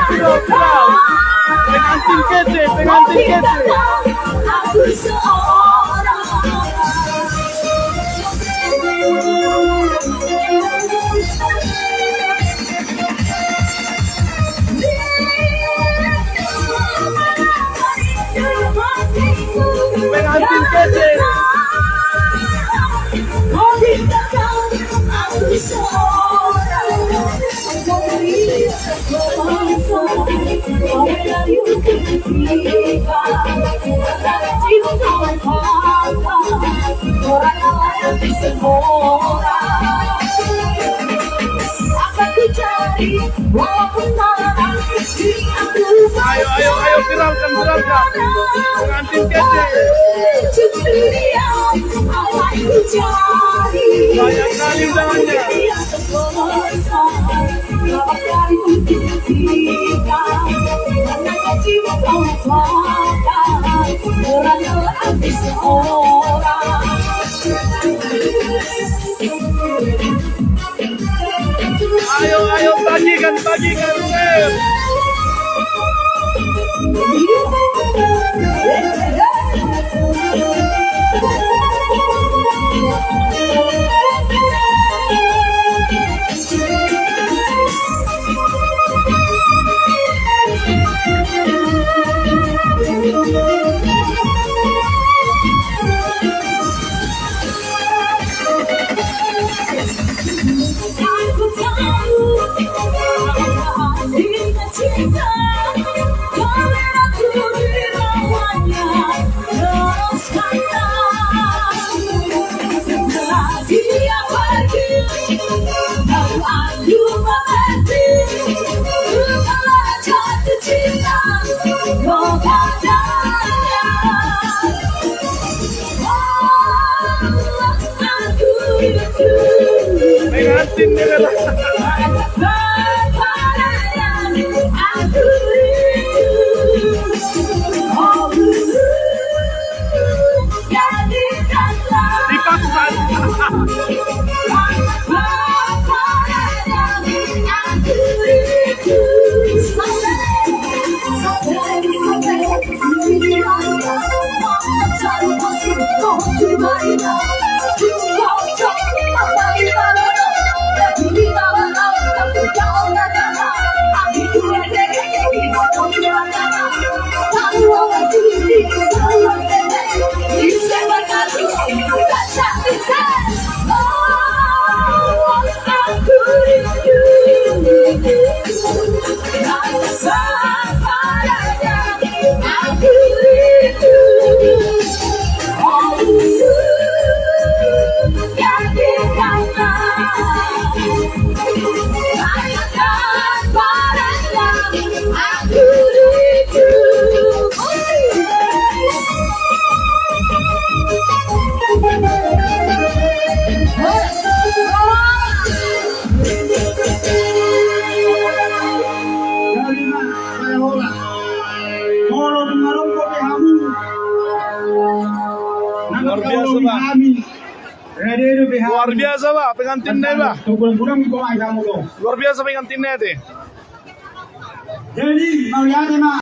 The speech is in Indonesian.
Viral. Pengantin kece. Aku seorang Pengantin kece. Aku seorang Ayo, viralkan. Pengantin kece. Banyak kali undangannya. Ayo, bagikan. Aku tahu artinya cinta, kalau aku dirawatnya terus kata. Setelah dia pergi, baru aku mengerti betapa jatuh cinta kepadanya. Pengantin Luar biasa, Pak, pengantinnya, Pak. Luar biasa pengantinnya, teh. Jadi, mau lihat, Mak.